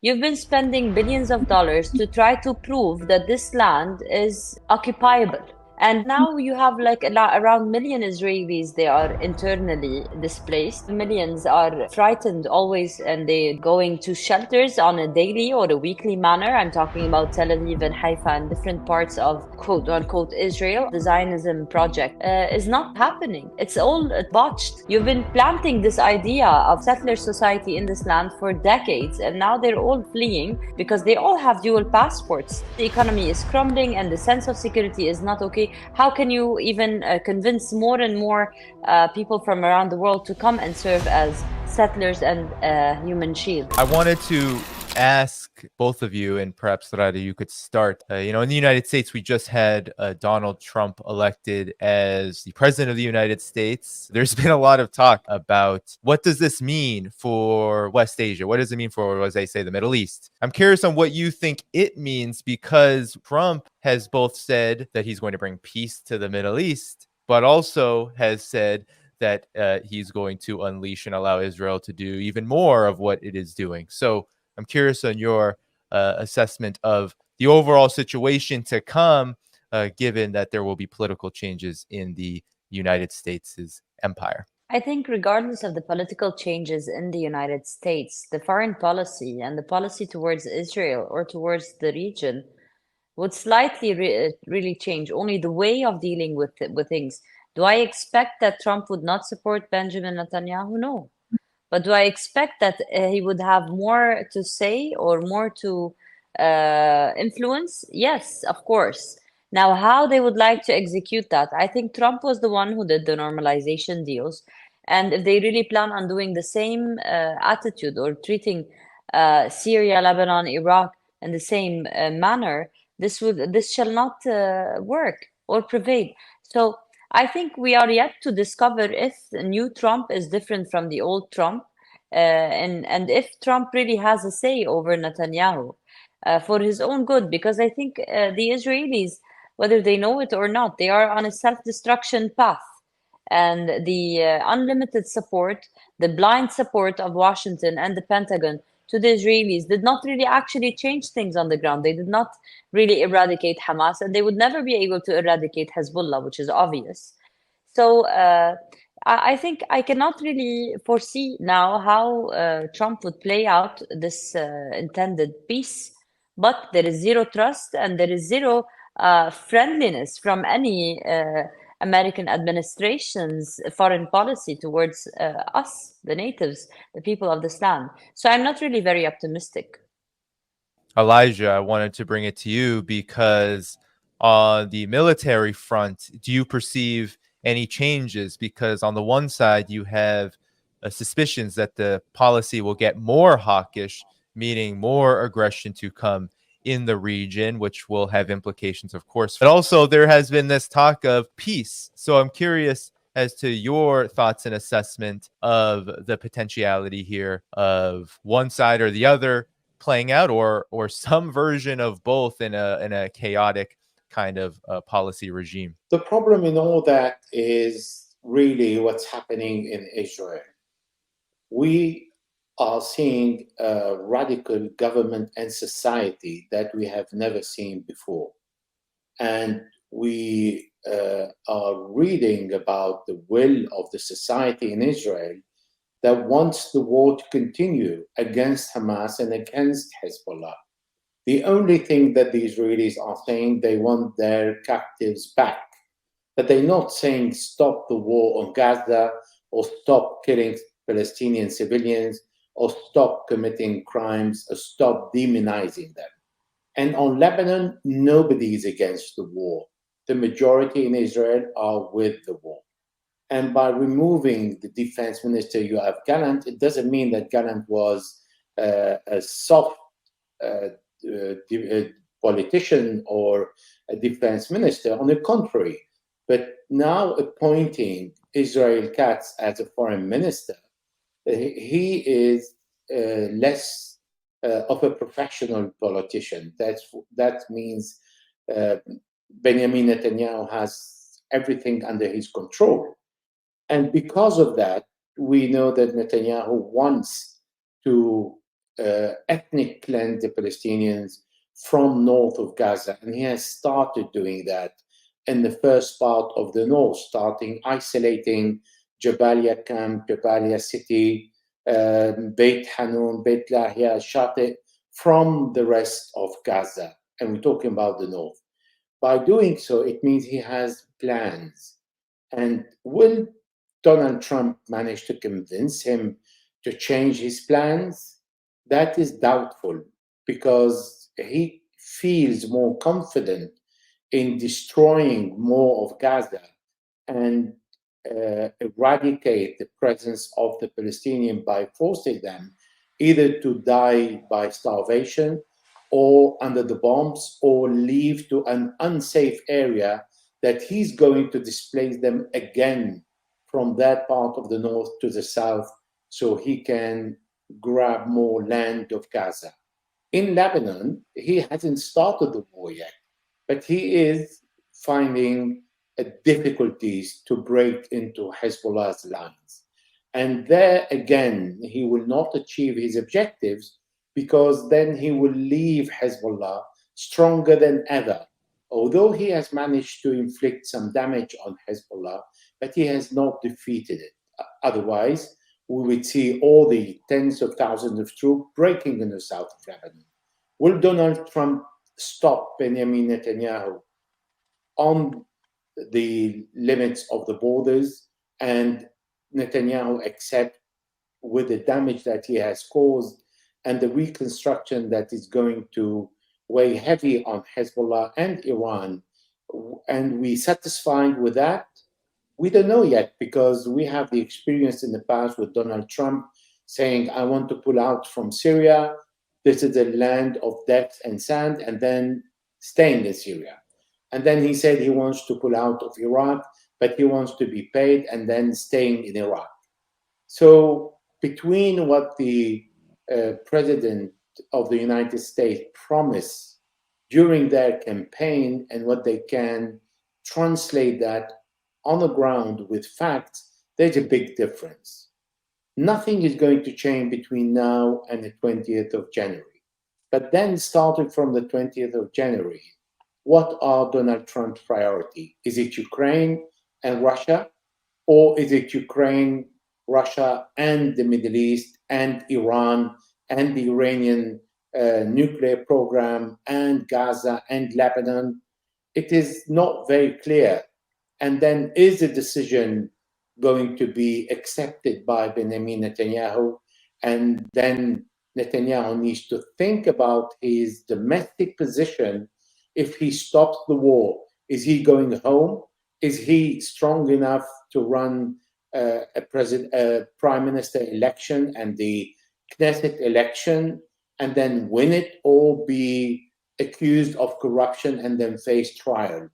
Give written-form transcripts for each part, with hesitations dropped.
You've been spending billions of dollars to try to prove that this land is occupiable. And now you have like around million Israelis, they are internally displaced. Millions are frightened always, and they're going to shelters on a daily or a weekly manner. I'm talking about Tel Aviv and Haifa and different parts of quote unquote Israel. The Zionism project is not happening. It's all botched. You've been planting this idea of settler society in this land for decades, and now they're all fleeing because they all have dual passports. The economy is crumbling and the sense of security is not okay. How can you even convince more and more people from around the world to come and serve as settlers and human shield? I wanted to ask both of you, and perhaps Ghadi, you could start. In the United States, we just had Donald Trump elected as the president of the United States. There's been a lot of talk about what does this mean for West Asia? What does it mean for, as they say, the Middle East? I'm curious on what you think it means, because Trump has both said that he's going to bring peace to the Middle East, but also has said that he's going to unleash and allow Israel to do even more of what it is doing. So I'm curious on your assessment of the overall situation to come, given that there will be political changes in the United States' empire. I think regardless of the political changes in the United States, the foreign policy and the policy towards Israel or towards the region would slightly really change. Only the way of dealing with things. Do I expect that Trump would not support Benjamin Netanyahu? No. But do I expect that he would have more to say or more to influence? Yes, of course. Now, how they would like to execute that, I think Trump was the one who did the normalization deals. And if they really plan on doing the same attitude or treating Syria, Lebanon, Iraq in the same manner, this shall not work or prevail. So I think we are yet to discover if the new Trump is different from the old Trump, and if Trump really has a say over Netanyahu for his own good, because I think the Israelis, whether they know it or not, they are on a self-destruction path. And the unlimited support, the blind support of Washington and the Pentagon to the Israelis did not really actually change things on the ground. They did not really eradicate Hamas, and they would never be able to eradicate Hezbollah, which is obvious. So I think I cannot really foresee now how Trump would play out this intended peace, but there is zero trust and there is zero friendliness from any American administration's foreign policy towards us, the natives, the people of this land. So I'm not really very optimistic. Elijah, I wanted to bring it to you because on the military front, do you perceive any changes? Because on the one side, you have suspicions that the policy will get more hawkish, meaning more aggression to come in the region, which will have implications, of course. But also there has been this talk of peace. So I'm curious as to your thoughts and assessment of the potentiality here of one side or the other playing out, or some version of both in a chaotic kind of policy regime. The problem in all that is really what's happening in Israel. We are seeing a radical government and society that we have never seen before. And we are reading about the will of the society in Israel that wants the war to continue against Hamas and against Hezbollah. The only thing that the Israelis are saying, they want their captives back. But they're not saying stop the war on Gaza or stop killing Palestinian civilians or stop committing crimes or stop demonizing them. And on Lebanon, nobody is against the war. The majority in Israel are with the war. And by removing the defense minister, you have Gallant. It doesn't mean that Gallant was a soft politician or a defense minister. On the contrary, but now appointing Israel Katz as a foreign minister, he is less of a professional politician. That means Benjamin Netanyahu has everything under his control. And because of that, we know that Netanyahu wants to ethnic cleanse the Palestinians from north of Gaza. And he has started doing that in the first part of the north, starting isolating Jabalia camp, Jabalia city, Beit Hanun, Beit Lahia, Shati from the rest of Gaza. And we're talking about the north. By doing so, it means he has plans. And will Donald Trump manage to convince him to change his plans? That is doubtful, because he feels more confident in destroying more of Gaza and eradicate the presence of the Palestinian by forcing them either to die by starvation or under the bombs or leave to an unsafe area, that he's going to displace them again from that part of the north to the south so he can grab more land of Gaza. In Lebanon, he hasn't started the war yet, but he is finding difficulties to break into Hezbollah's lines. And there again, he will not achieve his objectives, because then he will leave Hezbollah stronger than ever. Although he has managed to inflict some damage on Hezbollah, but he has not defeated it. Otherwise, we would see all the tens of thousands of troops breaking in the south of Lebanon. Will Donald Trump stop Benjamin Netanyahu on the limits of the borders, and Netanyahu accept, with the damage that he has caused and the reconstruction that is going to weigh heavy on Hezbollah and Iran, and we satisfied with that? We don't know yet, because we have the experience in the past with Donald Trump saying, I want to pull out from Syria. This is a land of death and sand, and then staying in Syria. And then he said he wants to pull out of Iraq, but he wants to be paid, and then staying in Iraq. So between what the president of the United States promised during their campaign and what they can translate that on the ground with facts, there's a big difference. Nothing is going to change between now and the 20th of January. But then, starting from the 20th of January, what are Donald Trump's priorities? Is it Ukraine and Russia? Or is it Ukraine, Russia, and the Middle East, and Iran, and the Iranian nuclear program, and Gaza, and Lebanon? It is not very clear. And then, is the decision going to be accepted by Benjamin Netanyahu? And then Netanyahu needs to think about his domestic position. If he stops the war, is he going home? Is he strong enough to run a prime minister election and the Knesset election and then win it, or be accused of corruption and then face trial?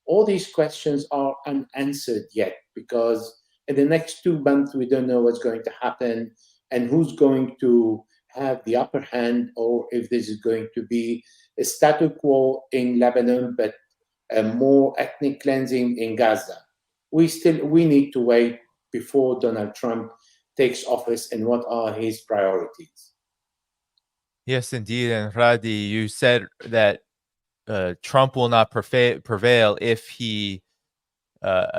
All these questions are unanswered yet, because in the next 2 months, we don't know what's going to happen and who's going to have the upper hand, or if this is going to be a status quo in Lebanon, but more ethnic cleansing in Gaza. We need to wait before Donald Trump takes office, and what are his priorities. Yes, indeed. And Ghadi, you said that Trump will not prevail if he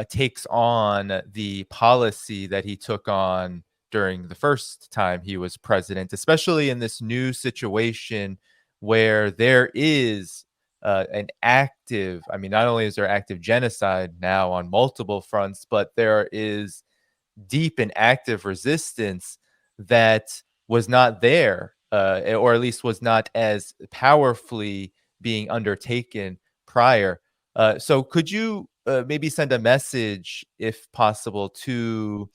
takes on the policy that he took on during the first time he was president, especially in this new situation where there is an active, I mean, not only is there active genocide now on multiple fronts, but there is deep and active resistance that was not there, or at least was not as powerfully being undertaken prior. So could you maybe send a message, if possible, to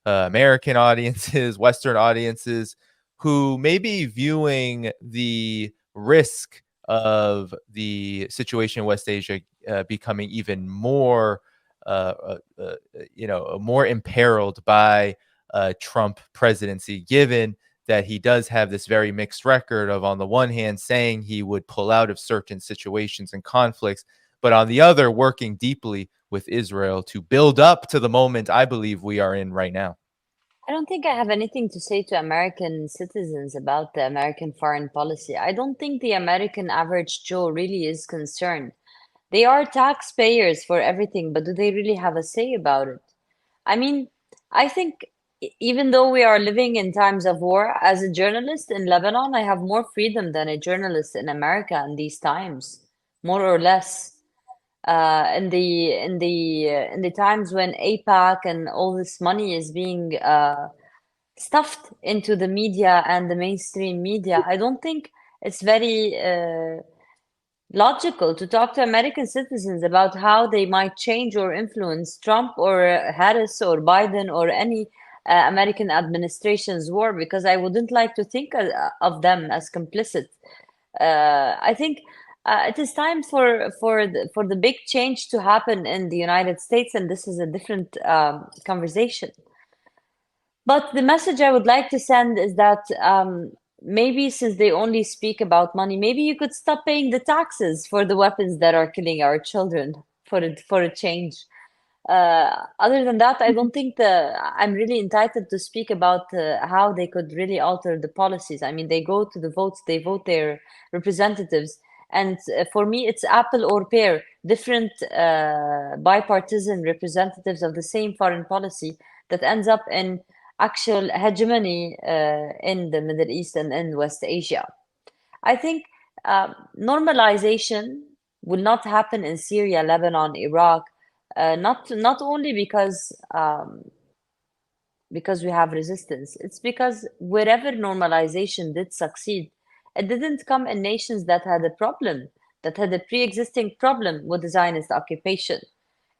American audiences, Western audiences, who may be viewing the risk of the situation in West Asia becoming even more, more imperiled by Trump presidency, given that he does have this very mixed record of, on the one hand, saying he would pull out of certain situations and conflicts, but on the other, working deeply with Israel to build up to the moment I believe we are in right now? I don't think I have anything to say to American citizens about the American foreign policy. I don't think the American average Joe really is concerned. They are taxpayers for everything, but do they really have a say about it? I mean, I think even though we are living in times of war, as a journalist in Lebanon, I have more freedom than a journalist in America in these times, more or less. In the times when APAC and all this money is being stuffed into the media and the mainstream media, I don't think it's very logical to talk to American citizens about how they might change or influence Trump or Harris or Biden or any American administration's war, because I wouldn't like to think of them as complicit. I think it is time for the big change to happen in the United States, and this is a different conversation. But the message I would like to send is that maybe since they only speak about money, maybe you could stop paying the taxes for the weapons that are killing our children for a change. Other than that, I don't think I'm really entitled to speak about how they could really alter the policies. I mean, they go to the votes, they vote their representatives, and for me, it's apple or pear, different bipartisan representatives of the same foreign policy that ends up in actual hegemony in the Middle East and in West Asia. I think normalization will not happen in Syria, Lebanon, Iraq, not only because we have resistance. It's because wherever normalization did succeed, it didn't come in nations that had a problem, that had a pre-existing problem with the Zionist occupation.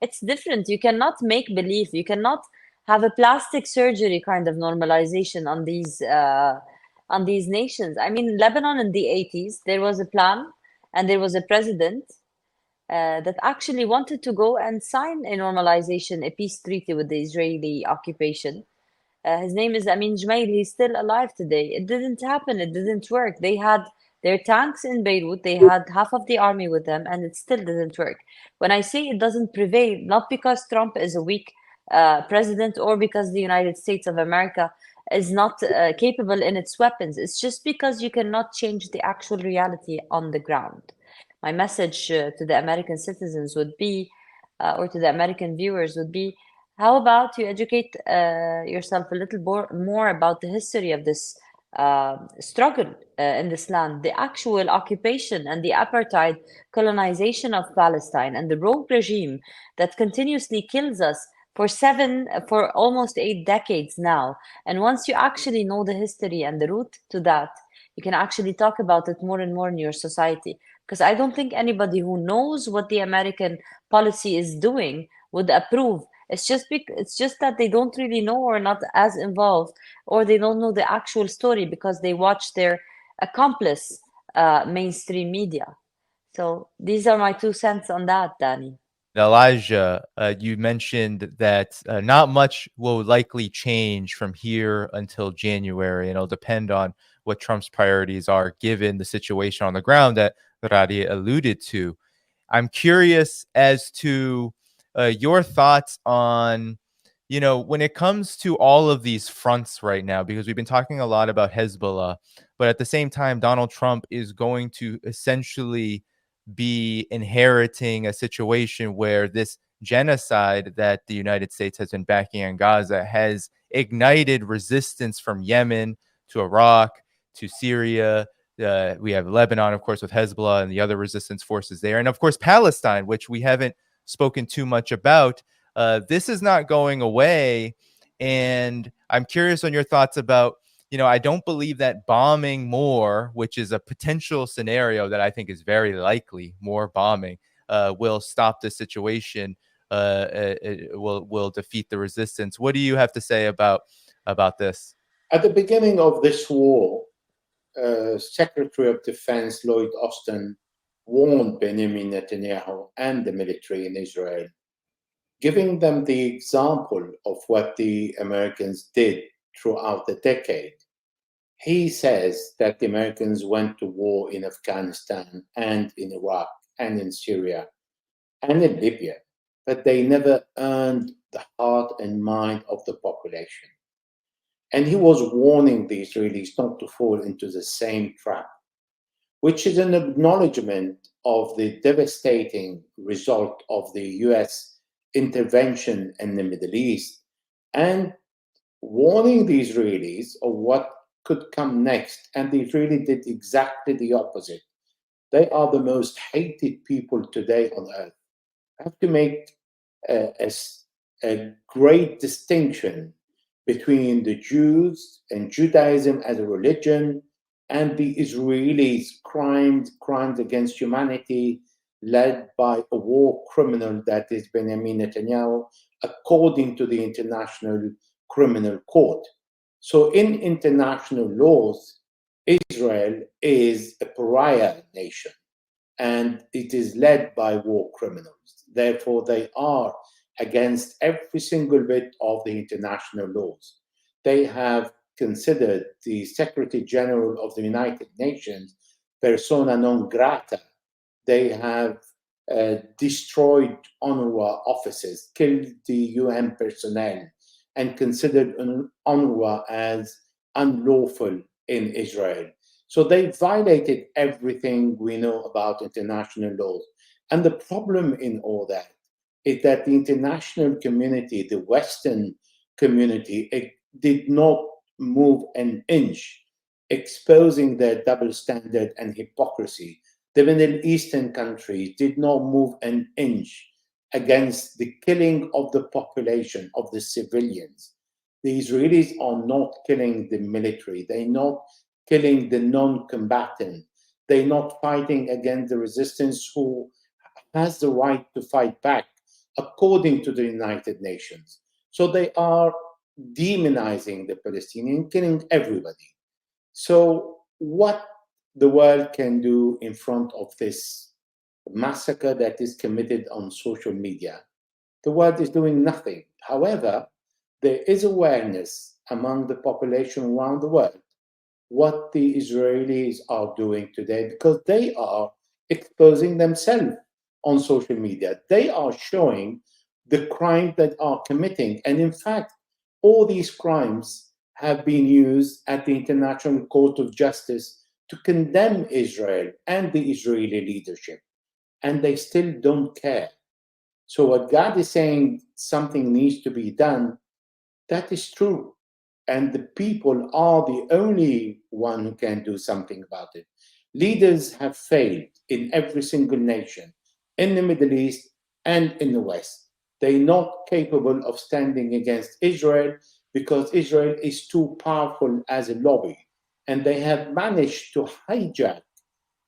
It's different. You cannot make believe. You cannot have a plastic surgery kind of normalization on these nations. I mean, Lebanon in the 80s, there was a plan and there was a president that actually wanted to go and sign a normalization, a peace treaty with the Israeli occupation. His name is Amin Jumail. He's still alive today. It didn't happen. It didn't work. They had their tanks in Beirut. They had half of the army with them, and it still didn't work. When I say it doesn't prevail, not because Trump is a weak president or because the United States of America is not capable in its weapons. It's just because you cannot change the actual reality on the ground. My message to the American citizens would be, or to the American viewers would be, how about you educate yourself a little more about the history of this struggle in this land, the actual occupation and the apartheid colonization of Palestine, and the rogue regime that continuously kills us for almost 8 decades now. And once you actually know the history and the root to that, you can actually talk about it more and more in your society. Because I don't think anybody who knows what the American policy is doing would approve. It's just that they don't really know or not as involved, or they don't know the actual story because they watch their accomplice mainstream media. So these are my 2 cents on that, Danny. Elijah, you mentioned that not much will likely change from here until January, and it'll depend on what Trump's priorities are given the situation on the ground that Ghadi alluded to. I'm curious as to your thoughts on, when it comes to all of these fronts right now, because we've been talking a lot about Hezbollah, but at the same time, Donald Trump is going to essentially be inheriting a situation where this genocide that the United States has been backing in Gaza has ignited resistance from Yemen to Iraq to Syria. We have Lebanon, of course, with Hezbollah and the other resistance forces there. And of course, Palestine, which we haven't spoken too much about. This is not going away. And I'm curious on your thoughts about, I don't believe that bombing more, which is a potential scenario that I think is very likely, more bombing, will stop the situation, it will defeat the resistance. What do you have to say about this? At the beginning of this war, Secretary of Defense Lloyd Austin warned Benjamin Netanyahu and the military in Israel, giving them the example of what the Americans did throughout the decade. He says that the Americans went to war in Afghanistan and in Iraq and in Syria and in Libya, but they never earned the heart and mind of the population. And he was warning the Israelis not to fall into the same trap, which is an acknowledgement of the devastating result of the US intervention in the Middle East and warning the Israelis of what could come next. And the Israelis did exactly the opposite. They are the most hated people today on earth. I have to make a great distinction between the Jews and Judaism as a religion and the Israelis' crimes against humanity led by a war criminal that is Benjamin Netanyahu, according to the International Criminal Court. So in international laws, Israel is a pariah nation and it is led by war criminals. Therefore, they are against every single bit of the international laws. They have considered the Secretary General of the United Nations persona non grata. They have destroyed UNRWA offices, killed the UN personnel, and considered UNRWA as unlawful in Israel. So they violated everything we know about international laws. And the problem in all that is that the international community, the Western community, it did not move an inch, exposing their double standard and hypocrisy. The Middle Eastern countries did not move an inch against the killing of the population, of the civilians. The Israelis are not killing the military. They're not killing the non-combatant. They're not fighting against the resistance who has the right to fight back according to the United Nations. So they are demonizing the Palestinians, killing everybody. So what the world can do in front of this massacre that is committed on social media, the world is doing nothing. However, there is awareness among the population around the world what the Israelis are doing today because they are exposing themselves on social media. They are showing the crime that are committing. And in fact, all these crimes have been used at the International Court of Justice to condemn Israel and the Israeli leadership. And they still don't care. So what God is saying, something needs to be done, that is true. And the people are the only one who can do something about it. Leaders have failed in every single nation, in the Middle East and in the West. They're not capable of standing against Israel because Israel is too powerful as a lobby. And they have managed to hijack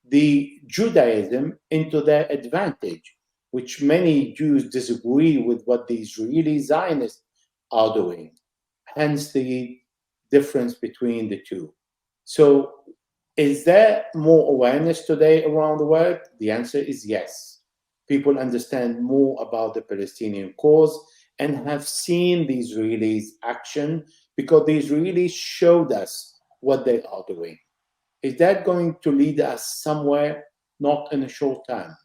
the Judaism into their advantage, which many Jews disagree with what the Israeli Zionists are doing. Hence the difference between the two. So, is there more awareness today around the world? The answer is yes. People understand more about the Palestinian cause and have seen the Israelis' action because the Israelis showed us what they are doing. Is that going to lead us somewhere? Not in a short time,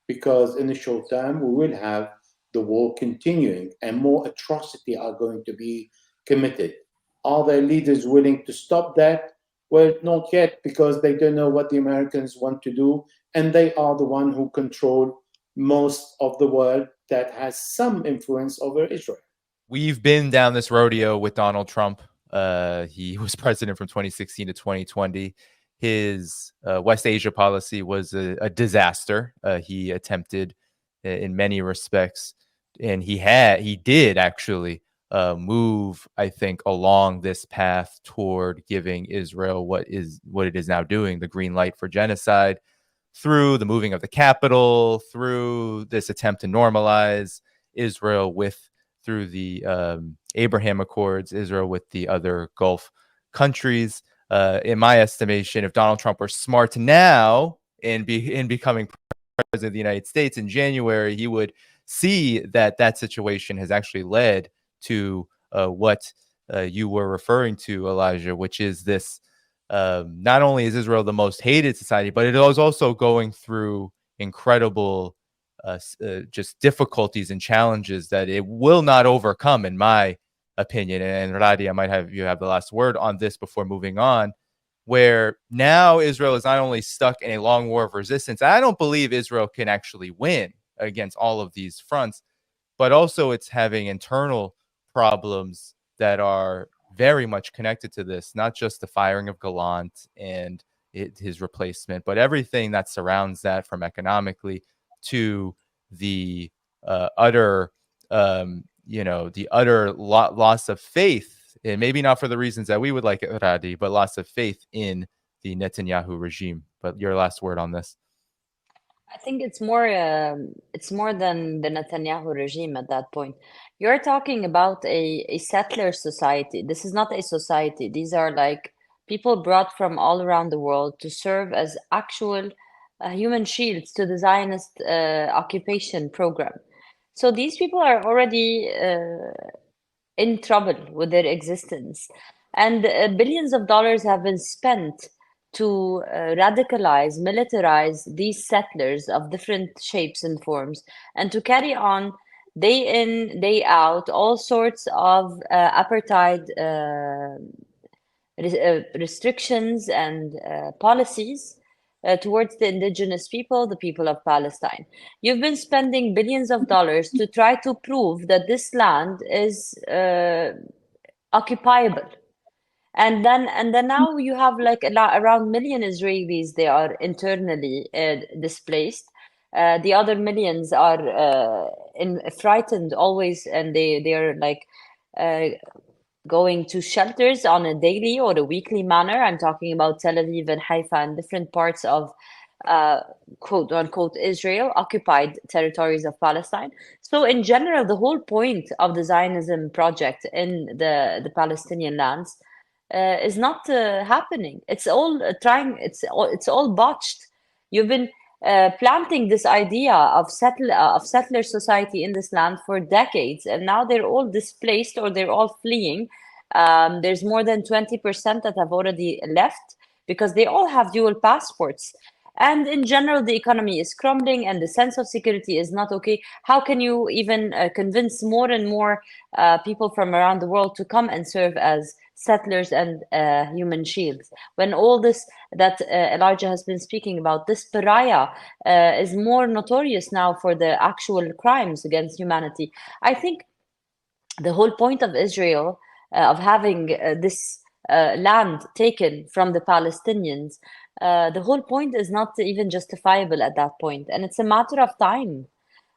because in the short term we will have the war continuing and more atrocity are going to be committed. Are their leaders willing to stop that? Well, not yet, because they don't know what the Americans want to do, and they are the one who control most of the world that has some influence over Israel. We've been down this rodeo with Donald Trump. He was president from 2016 to 2020. His West Asia policy was a disaster. He attempted in many respects, and he did actually move, I think, along this path toward giving Israel what it is now doing, the green light for genocide, through the moving of the capital, through this attempt to normalize Israel through the Abraham Accords, Israel with the other Gulf countries. In my estimation, if Donald Trump were smart now in becoming president of the United States in January, he would see that situation has actually led to what you were referring to, Elijah, which is this. Not only is Israel the most hated society, but it is also going through incredible just difficulties and challenges that it will not overcome, in my opinion, and Radi, I might have you have the last word on this before moving on, where now Israel is not only stuck in a long war of resistance. I don't believe Israel can actually win against all of these fronts, but also it's having internal problems that are very much connected to this, not just the firing of Gallant and his replacement, but everything that surrounds that, from economically to the utter, the utter loss of faith, and maybe not for the reasons that we would like it, Radi, but loss of faith in the Netanyahu regime. But your last word on this. I think it's more than the Netanyahu regime at that point. You're talking about a settler society. This is not a society. These are like people brought from all around the world to serve as actual human shields to the Zionist occupation program. So these people are already in trouble with their existence. And billions of dollars have been spent to radicalize, militarize these settlers of different shapes and forms, and to carry on day in, day out, all sorts of apartheid restrictions and policies towards the indigenous people, the people of Palestine. You've been spending billions of dollars to try to prove that this land is occupiable. And then now you have like around 1 million Israelis. They are internally displaced. The other millions are frightened always, and they are like going to shelters on a daily or a weekly manner. I'm talking about Tel Aviv and Haifa and different parts of quote unquote Israel, occupied territories of Palestine. So in general, the whole point of the Zionism project in the Palestinian lands is not happening. It's all it's all botched. You've been planting this idea of settler society in this land for decades, and now they're all displaced or they're all fleeing. There's more than 20% that have already left because they all have dual passports. And in general, the economy is crumbling and the sense of security is not okay. How can you even convince more and more people from around the world to come and serve as settlers and human shields, when all this that Elijah has been speaking about, this pariah is more notorious now for the actual crimes against humanity? I think the whole point of Israel, of having this land taken from the Palestinians, the whole point is not even justifiable at that point, and it's a matter of time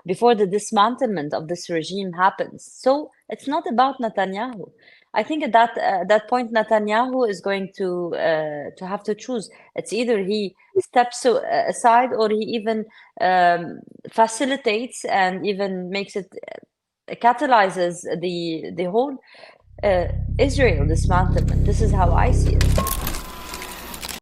before the dismantlement of this regime happens. So it's not about Netanyahu. I think at that point, Netanyahu is going to have to choose. It's either he steps aside or he even facilitates and even makes it catalyzes the whole Israel dismantlement. This is how I see it.